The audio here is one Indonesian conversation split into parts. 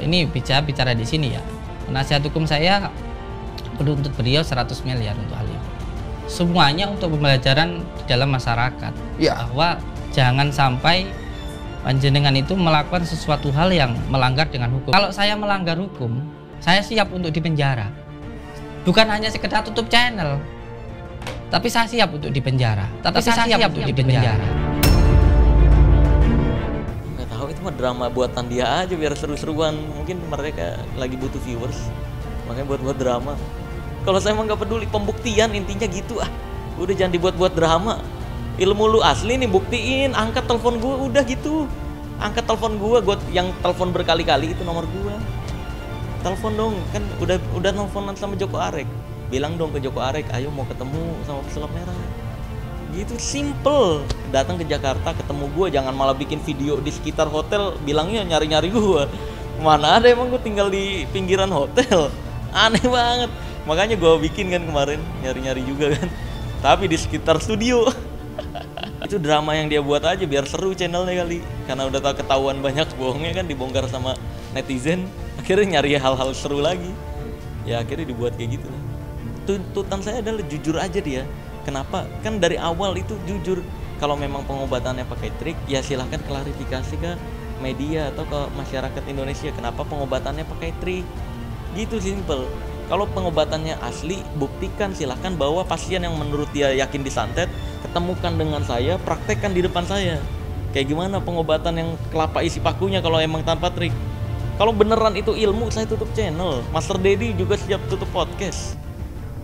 ini bicara di sini ya. Penasihat hukum saya menuntut beliau 100 miliar untuk hal ini. Semuanya untuk pembelajaran di dalam masyarakat. Ya. Bahwa jangan sampai panjenengan itu melakukan sesuatu hal yang melanggar dengan hukum. Kalau saya melanggar hukum, saya siap untuk dipenjara. Bukan hanya sekedar tutup channel, tapi saya siap untuk dipenjara. Tapi saya siap untuk dipenjara. Nggak tahu, itu mah drama buatan dia aja biar seru-seruan. Mungkin mereka lagi butuh viewers, makanya buat drama. Kalau saya emang nggak peduli, pembuktian intinya gitu ah. Udah jangan dibuat-buat drama. Ilmu lu asli nih, buktiin, angkat telepon gue, udah gitu. Angkat telepon gue yang telepon berkali-kali itu nomor gue. Telepon dong, kan udah nelfonan sama Joko Arek. Bilang dong ke Joko Arek, ayo mau ketemu sama pesulap merah. Gitu, simple. Datang ke Jakarta ketemu gue, jangan malah bikin video di sekitar hotel bilangnya nyari-nyari gue. Mana ada, emang gue tinggal di pinggiran hotel. Aneh banget. Makanya gue bikin kan kemarin, nyari-nyari juga kan. Tapi di sekitar studio. Itu drama yang dia buat aja biar seru channelnya kali. Karena udah tak ketahuan banyak bohongnya kan, dibongkar sama netizen. Akhirnya nyari hal-hal seru lagi. Ya akhirnya dibuat kayak gitu. Tuntutan saya adalah jujur aja dia. Kenapa? Kan dari awal itu jujur. Kalau memang pengobatannya pakai trik, ya silahkan klarifikasi ke media atau ke masyarakat Indonesia. Kenapa pengobatannya pakai trik? Gitu, simple. Kalau pengobatannya asli, buktikan, silahkan bawa pasien yang menurut dia yakin disantet, ketemukan dengan saya, praktekkan di depan saya. Kayak gimana pengobatan yang kelapa isi pakunya kalau emang tanpa trik. Kalau beneran itu ilmu, saya tutup channel. Master Dedi juga siap tutup podcast.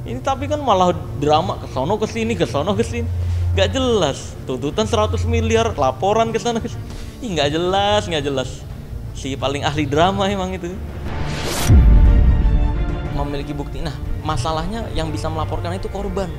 Ini tapi kan malah drama, kesono kesini, kesono kesini. Gak jelas. Tuntutan 100 miliar, laporan kesana kesini. Ih, gak jelas. Si paling ahli drama emang itu. Memiliki bukti. Nah, masalahnya yang bisa melaporkan itu korban.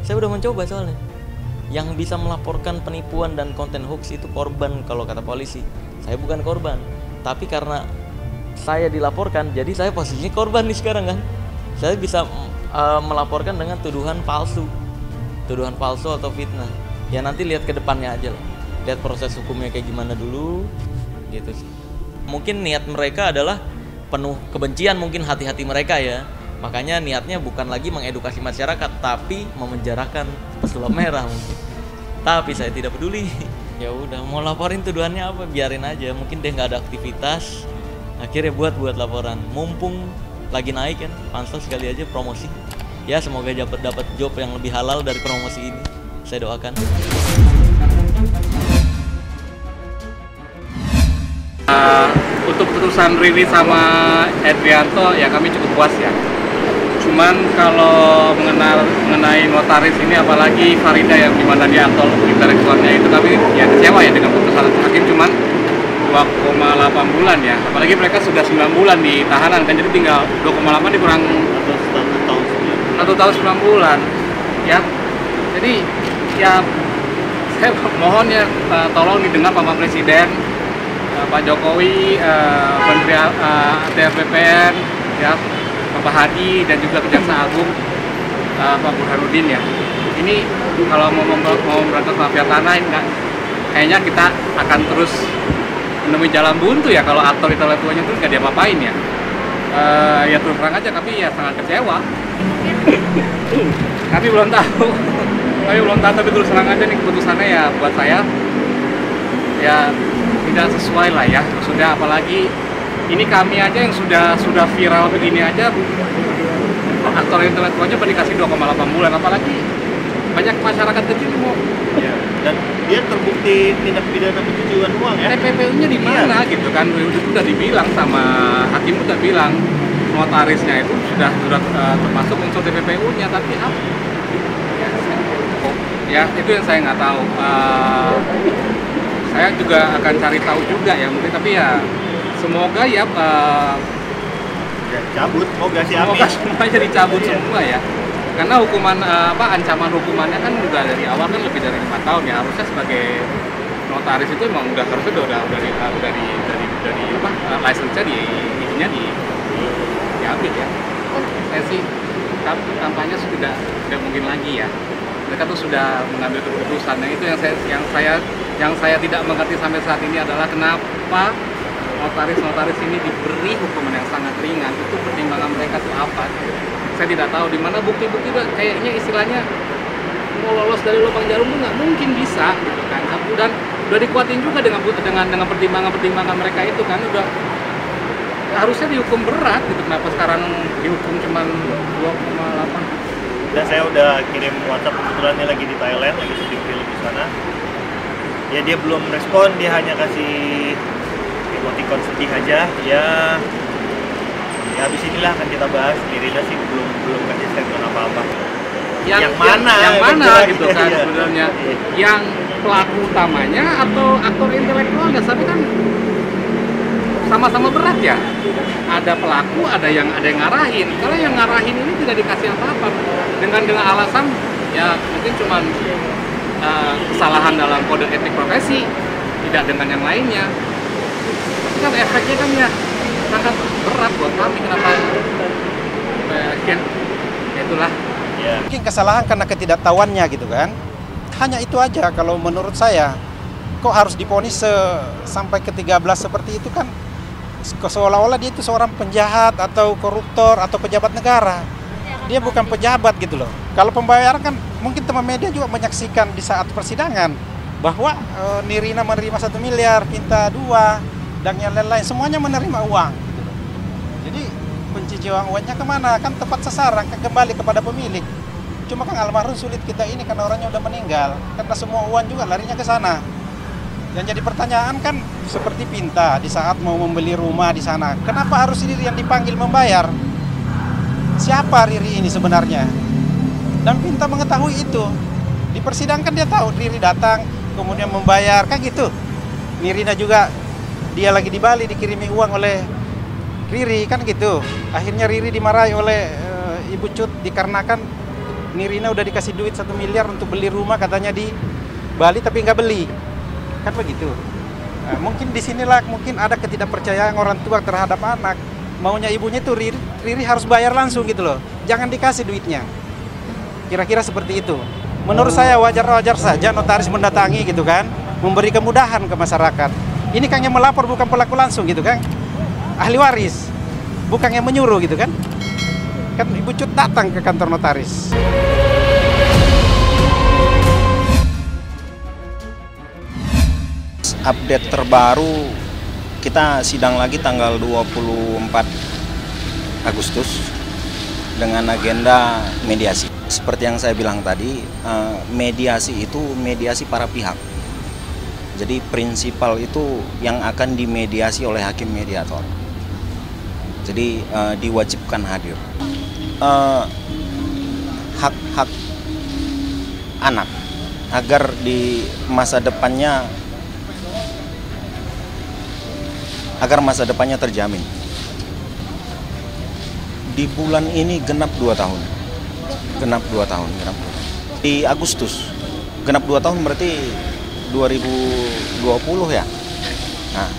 Saya udah mencoba soalnya. Yang bisa melaporkan penipuan dan konten hoax itu korban kalau kata polisi. Saya bukan korban. Tapi karena saya dilaporkan, jadi saya posisinya korban nih sekarang kan. Saya bisa melaporkan dengan tuduhan palsu atau fitnah. Ya nanti lihat ke depannya aja lah. Lihat proses hukumnya kayak gimana dulu, gitu sih. Mungkin niat mereka adalah penuh kebencian, mungkin hati-hati mereka ya. Makanya niatnya bukan lagi mengedukasi masyarakat, tapi memenjarakan pesulap merah mungkin. Tapi saya tidak peduli. Ya udah, mau laporin tuduhannya apa, biarin aja. Mungkin dia nggak ada aktivitas, akhirnya buat laporan. Mumpung lagi naik kan, pansos sekali aja promosi. Ya semoga dapat job yang lebih halal dari promosi ini. Saya doakan. Untuk putusan Riri sama Edrianto ya kami cukup puas ya. Cuman kalau mengenai notaris ini, apalagi Farida yang dimana dia aktor intelektualnya itu, kami ya kecewa ya dengan putusan hakim cuman 2,8 bulan ya. Apalagi mereka sudah 9 bulan di tahanan kan, jadi tinggal 2,8 dikurang 1 tahun 9 bulan ya. Jadi ya saya mohon ya, tolong didengar Pak Presiden, Pak Jokowi, Menteri ATR BPN, ya, Bapak Hadi dan juga Kejaksaan Agung, Pak Burhanuddin ya. Ini kalau mau memberantas mafia tanah ini kayaknya kita akan terus menemui jalan buntu ya kalau aktor intelektualnya itu nggak diapa-apain ya. Ya terus terang aja kami ya sangat kecewa. Kami belum tahu. Tapi terus terang aja nih keputusannya ya buat saya ya tidak sesuai lah ya. Sudah, apalagi ini kami aja yang sudah viral begini aja, aktor intelektualnya dikasih 2,8 bulan, apalagi banyak masyarakat kecil mau. Ya, dan dia terbukti tindak pidana pencucian uang ya. TPPU-nya di mana gitu kan? Udah dibilang sama hakim, udah bilang notarisnya itu sudah termasuk unsur TPPU-nya, tapi apa? Ya itu yang saya nggak tahu. Saya juga akan cari tahu juga ya mungkin, tapi ya semoga ya cabut, semoga semuanya dicabut semua ya. Karena hukuman ancaman hukumannya kan juga dari awal kan lebih dari 5 tahun ya. Harusnya sebagai notaris itu emang harusnya udah dari license-nya izinnya diambil ya. Saya sih kampanye sudah tidak mungkin lagi ya. Mereka tuh sudah mengambil keputusan. Nah itu yang saya tidak mengerti sampai saat ini adalah kenapa notaris ini diberi hukuman yang sangat ringan, itu pertimbangan mereka itu apa? Saya tidak tahu di mana bukti-bukti kayaknya istilahnya mau lolos dari lubang jarum itu nggak mungkin bisa gitu kan. Dan udah dikuatin juga dengan pertimbangan mereka itu kan, udah harusnya dihukum berat gitu. Kenapa sekarang dihukum cuma 2,8? Dan saya udah kirim WhatsApp, kebetulan dia lagi di Thailand, lagi syuting film di sana. Ya dia belum respon, dia hanya kasih emoticon sedih aja. Ya habis inilah akan kita bahas. Nirina sih belum kasih statement apa-apa. Yang mana gitu kan sebenarnya, yang pelaku utamanya atau aktor intelektualnya, tapi kan sama-sama berat ya. Ada pelaku, ada yang ngarahin. Kalau yang ngarahin ini tidak dikasih apa-apa dengan alasan ya mungkin cuma kesalahan dalam kode etik profesi, tidak dengan yang lainnya. Tapi kan efeknya kan ya sangat berat buat kami. Kenapa? Ya itulah. Mungkin kesalahan karena ketidaktahuannya gitu kan. Hanya itu aja kalau menurut saya. Kok harus divonis sampai ke 13 seperti itu kan, seolah-olah dia itu seorang penjahat atau koruptor atau pejabat negara. Dia bukan pejabat gitu loh. Kalau pembayaran kan mungkin teman media juga menyaksikan di saat persidangan bahwa Nirina menerima 1 miliar, Pinta 2 dan yang lain-lain, semuanya menerima uang gitu loh. Jadi pencucian uangnya kemana? Kan tepat sasaran, kan kembali kepada pemilik. Cuma kan almarhum sulit kita ini karena orangnya udah meninggal, karena semua uang juga larinya ke sana. Yang jadi pertanyaan kan seperti Pinta di saat mau membeli rumah di sana, kenapa harus Riri yang dipanggil membayar? Siapa Riri ini sebenarnya? Dan Pinta mengetahui itu. Di persidangan dia tahu Riri datang, kemudian membayar, kan gitu. Nirina juga, dia lagi di Bali dikirimi uang oleh Riri, kan gitu. Akhirnya Riri dimarahi oleh Ibu Cut dikarenakan Nirina udah dikasih duit 1 miliar untuk beli rumah katanya di Bali tapi nggak beli. Kan begitu. Nah, mungkin disinilah mungkin ada ketidakpercayaan orang tua terhadap anak. Maunya ibunya itu Riri harus bayar langsung gitu loh. Jangan dikasih duitnya. Kira-kira seperti itu. Menurut saya wajar-wajar saja notaris mendatangi gitu kan, memberi kemudahan ke masyarakat. Ini kan yang melapor bukan pelaku langsung gitu kan. Ahli waris. Bukan yang menyuruh gitu kan. Kan Ibu Cut datang ke kantor notaris. Update terbaru, kita sidang lagi tanggal 24 Agustus dengan agenda mediasi. Seperti yang saya bilang tadi, mediasi itu mediasi para pihak. Jadi prinsipal itu yang akan dimediasi oleh hakim mediator. Jadi diwajibkan hadir. Hak-hak anak agar di masa depannya terjamin. Di bulan ini genap 2 tahun. Di Agustus genap 2 tahun berarti 2020 ya. Nah,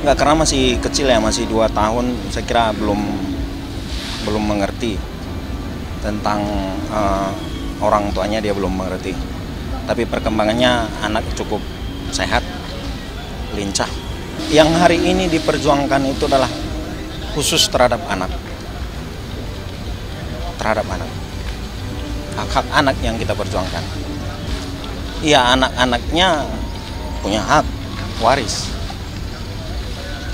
nggak, karena masih kecil ya, masih 2 tahun, saya kira belum mengerti tentang orang tuanya, dia belum mengerti. Tapi perkembangannya anak cukup sehat, lincah. Yang hari ini diperjuangkan itu adalah khusus terhadap anak. Hak-hak anak yang kita perjuangkan. Iya, anak-anaknya punya hak waris.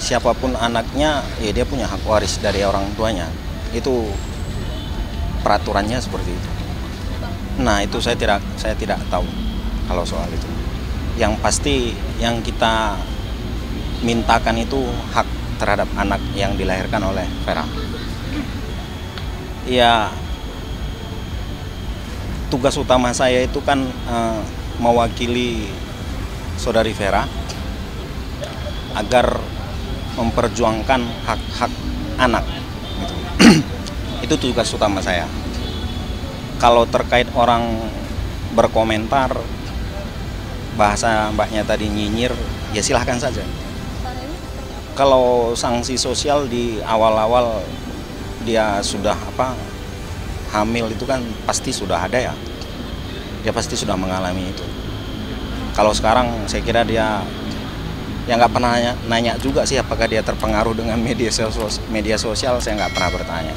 Siapapun anaknya, ya dia punya hak waris dari orang tuanya. Itu peraturannya seperti itu. Nah, itu saya tidak tahu kalau soal itu. Yang pasti yang kita mintakan itu hak terhadap anak yang dilahirkan oleh Vera. Ya, tugas utama saya itu kan mewakili saudari Vera agar memperjuangkan hak-hak anak. Gitu. Itu tugas utama saya. Kalau terkait orang berkomentar, bahasa mbaknya tadi nyinyir, ya silahkan saja. Kalau sanksi sosial di awal-awal dia sudah hamil itu kan pasti sudah ada ya. Dia pasti sudah mengalami itu. Kalau sekarang saya kira dia Ya nggak pernah nanya juga sih apakah dia terpengaruh dengan media sosial, saya nggak pernah bertanya.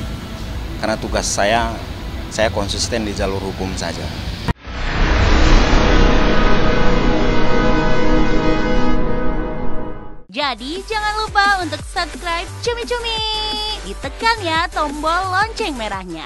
Karena tugas saya konsisten di jalur hukum saja. Jadi jangan lupa untuk subscribe Cumi Cumi. Ditekan ya tombol lonceng merahnya.